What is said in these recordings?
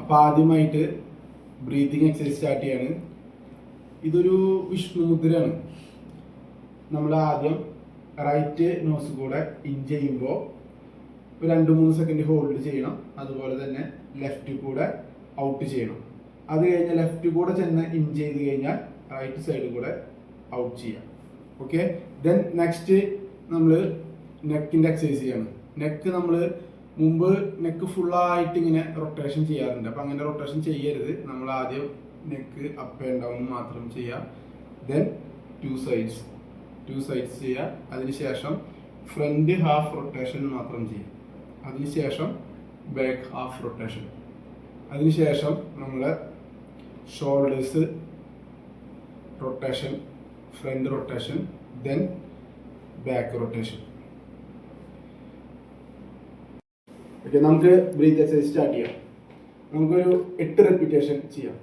അപ്പോൾ ആദ്യമായിട്ട് breathing exercise start ചെയ്യാണ്. ഇതൊരു വിഷ്ണു മുദ്രയാണ്. നമ്മൾ ആദ്യം റൈറ്റ് നോസ് കൂടെ ഇൻ ചെയ്യുമ്പോൾ ഒരു 2-3 സെക്കൻഡ് ഹോൾഡ് ചെയ്യണം. അതുപോലെ തന്നെ ലെഫ്റ്റ് കൂടെ ഔട്ട് ചെയ്യണം. അത് കഴിഞ്ഞാൽ ലെഫ്റ്റ് കൂടെ ചെന്ന് ഇൻ ചെയ്ത് കഴിഞ്ഞാൽ റൈറ്റ് സൈഡ് കൂടെ ഔട്ട് ചെയ്യാം. ഓക്കെ, ദെൻ നെക്സ്റ്റ് നമ്മൾ നെക്കിൻ്റെ എക്സസൈസ് ചെയ്യണം. നെക്ക് നമ്മൾ മുമ്പ് നെക്ക് ഫുള്ളായിട്ട് ഇങ്ങനെ റൊട്ടേഷൻ ചെയ്യാറുണ്ട്. അപ്പം അങ്ങനെ റൊട്ടേഷൻ ചെയ്യരുത്. നമ്മൾ ആദ്യം നെക്ക് അപ്പ് ആൻഡ് ഡൗൺ മാത്രം ചെയ്യുക. ദെൻ ടു സൈഡ്സ് ചെയ്യുക. അതിനുശേഷം ഫ്രണ്ട് ഹാഫ് റൊട്ടേഷൻ മാത്രം ചെയ്യുക. അതിനുശേഷം ബാക്ക് ഹാഫ് റൊട്ടേഷൻ. അതിനുശേഷം നമ്മൾ shoulders rotation, front rotation, then back rotation. Okay, നമുക്ക് ബ്രീത്ത് എക്സസൈസ് സ്റ്റാർട്ട് ചെയ്യാം. നമുക്കൊരു 8 റെപ്പിറ്റേഷൻ ചെയ്യാം.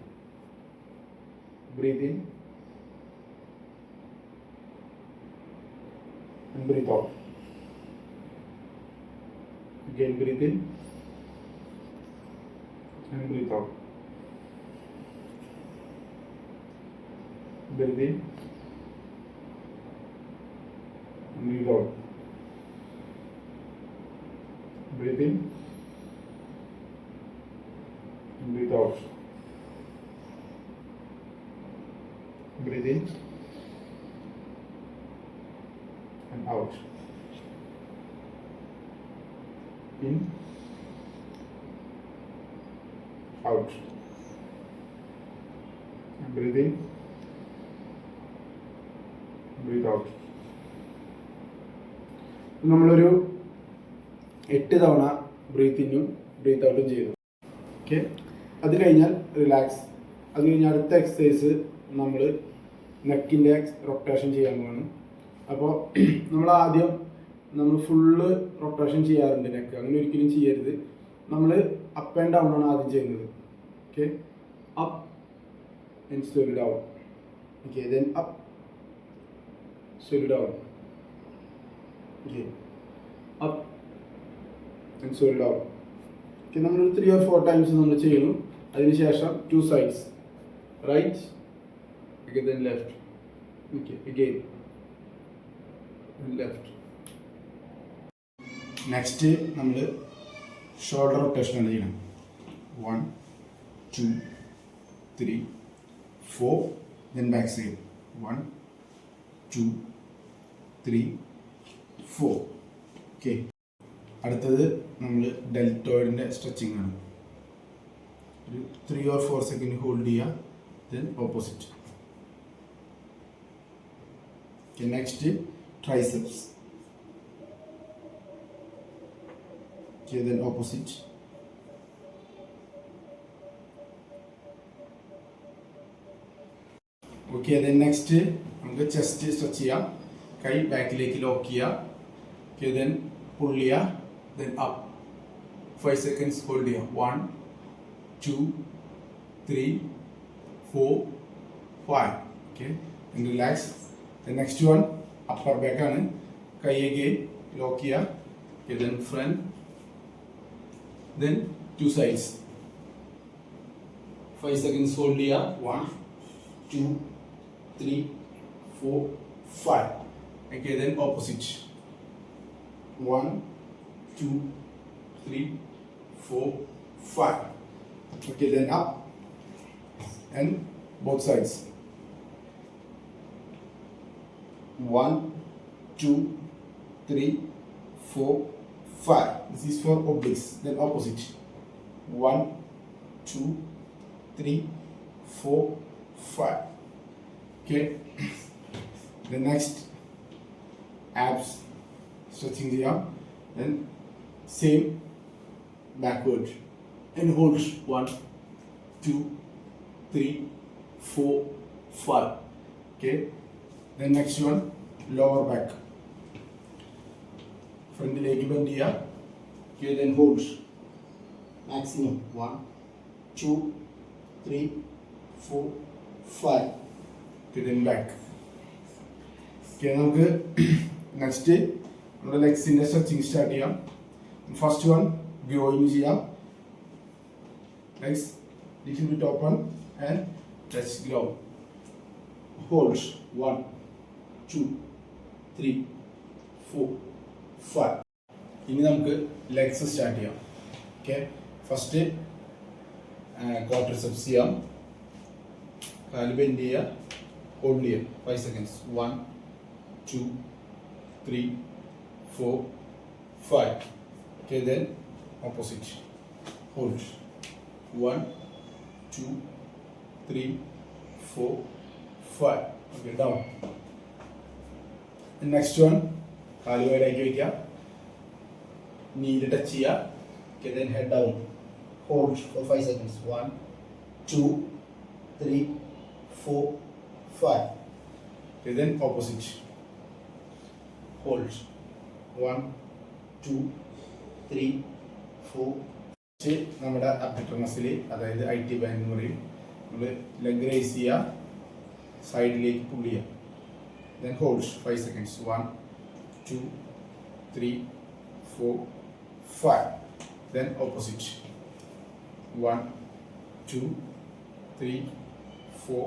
Breathe in and breathe out. Again breathe in and breathe out. Breathe in and breathe out. Breathe in and breathe out. Breathe in and out. In, out. And breathe in, breathe out. നമ്മളൊരു 8 തവണ breath ഇന്നും breath ഔട്ടും ചെയ്തു. Okay, അത് കഴിഞ്ഞാൽ relax. അത് കഴിഞ്ഞാൽ അടുത്ത exercise നമ്മൾ നെക്കിൻ്റെ റൊട്ടേഷൻ ചെയ്യാൻ പോവാണ്. അപ്പോൾ നമ്മൾ ഫുള്ള് റൊട്ടേഷൻ ചെയ്യാറുണ്ട് നെക്ക്. അങ്ങനെ ഒരിക്കലും ചെയ്യരുത്. നമ്മൾ അപ്പ് ആൻഡ് ഡൗൺ ആണ് ആദ്യം ചെയ്യുന്നത്. Okay, up and slowly down. Okay, then up slowly down. Okay, up and slowly down. Okay, നമ്മൾ 3 or 4 ടൈംസ് നമ്മൾ ചെയ്യുന്നു. അതിനുശേഷം 2 sides, right, okay, then left. Okay, again left. Next നമ്മൾ ഷോൾഡർ റൊട്ടേഷൻ ആണ് ചെയ്യണം. 1 2 3 4, ദെൻ ബാക്ക് സൈഡ് 1 2 3 4. ഓക്കെ, അടുത്തത് നമ്മൾ ഡെൽറ്റോയിഡിൻ്റെ stretching ആണ്. ഒരു 3 or 4 സെക്കൻഡ് ഹോൾഡ് ചെയ്യുക. Then opposite. Okay, next triceps. Okay, then opposite. Okay, then next നമുക്ക് ചെസ്റ്റ് സ്ട്രെച്ച് ചെയ്യാം. കൈ ബാക്കിലേക്ക് ലോക്ക് ചെയ്യുക. Okay, then pull ചെയ്യുക. Then up. 5 seconds hold ചെയ്യുക. 1 2 3 4 5. Okay, and relax. The next one upper back ആണ്. കൈ again ലോക്ക് ചെയ്യുക. Okay, then front, then 2 sides. 5 seconds hold ചെയ്യുക. 1 2 3 4 5. Okay, then opposite. 1 2 3 4 5. Okay, then up and both sides. 1 2 3 4 5. This is for obliques. Then opposite. 1 2 3 4 5. Okay. The next abs stretching the arm. Then same backward and hold. 1 2 3 4 5. Okay. Then next one, lower back. Front leg bend here. Okay, then hold. Maximum 1 2 3 4 5. Okay, then back. Okay, നമുക്ക് next നമ്മുടെ ലെഗ്സിൻ്റെ stretching start ചെയ്യാം. First one growing ചെയ്യാം. legs little bit open and touch ground. Hold 1 2 3 4 5. ഇനി നമുക്ക് legs start ചെയ്യാം. Okay, first quadriceps ചെയ്യാം. കാല് bend ചെയ്യുക, ഹോൾഡ് ചെയ്യുക 5 seconds. 1 2 3 4 5. Okay, then opposite. Hold 1 2 3 4 5. Okay, down. And next one, കാല് വൈഡാക്കി വയ്ക്കുക, നീല് ടച്ച് ചെയ്യുക. Okay, then head down. Hold for 5 seconds. 1 2 3 4 5. Okay, then opposite. Hold 1 2 3 4. നമ്മുടെ അബ്ഡക്ടർ മസിൽ, അതായത് IT ബാൻഡ് എന്ന് പറയും. നമ്മൾ ലെഗ് റൈസ് ചെയ്യുക, സൈഡിലേക്ക് പുൾ ചെയ്യുക. Then hold 5 seconds. 1 2 3 4 5. Then opposite. 1 2 3 4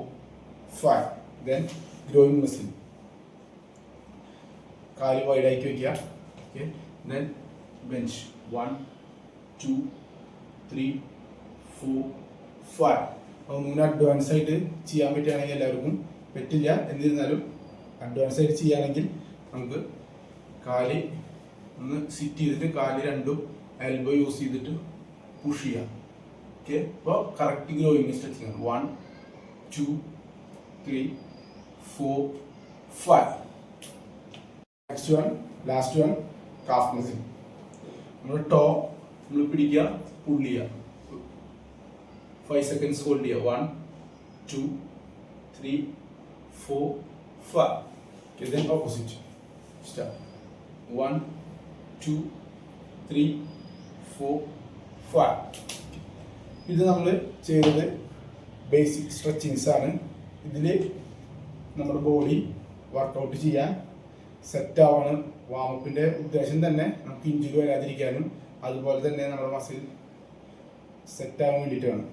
5. Then growing muscle. കാല് വൈഡാക്കി വയ്ക്കുക. Okay, then bench 1 2 3 4 5. അപ്പോൾ മൂന്ന് അഡ്വാൻസ് ആയിട്ട് ചെയ്യാൻ പറ്റുകയാണെങ്കിൽ എല്ലാവർക്കും പറ്റില്ല. എന്നിരുന്നാലും അഡ്വാൻസ് ആയിട്ട് ചെയ്യുകയാണെങ്കിൽ നമുക്ക് കാല് ഒന്ന് സിറ്റ് ചെയ്തിട്ട് കാല് രണ്ടും എൽബോ യൂസ് ചെയ്തിട്ട് പുഷ് ചെയ്യാം. ഓക്കെ, അപ്പോൾ കറക്റ്റ് ഗ്രോയിങ് സ്ട്രെച്ചിങ് ആണ്. 1 2 3 4 5. Next one, last one, calf muscle. നമ്മൾ ടോ നമ്മൾ പിടിക്കുക, പുൾ ചെയ്യുക, 5 seconds ഹോൾഡ് ചെയ്യുക. 1 2 3 4 5. Okay, then opposite. Start. 1 2 3 4 5. ഇത് നമ്മൾ ചെയ്തത് ബേസിക് സ്ട്രെച്ചിങ്സ് ആണ്. ഇതിൽ നമ്മുടെ ബോഡി വർക്കൗട്ട് ചെയ്യാൻ സെറ്റ് ആവണം. വാമപ്പിന്റെ ഉദ്ദേശം തന്നെ നമുക്ക് ഇഞ്ചുറി വരാതിരിക്കാനും അതുപോലെ തന്നെ നമ്മുടെ മസിൽ സെറ്റ് ആവാൻ വേണ്ടിയിട്ടാണ്.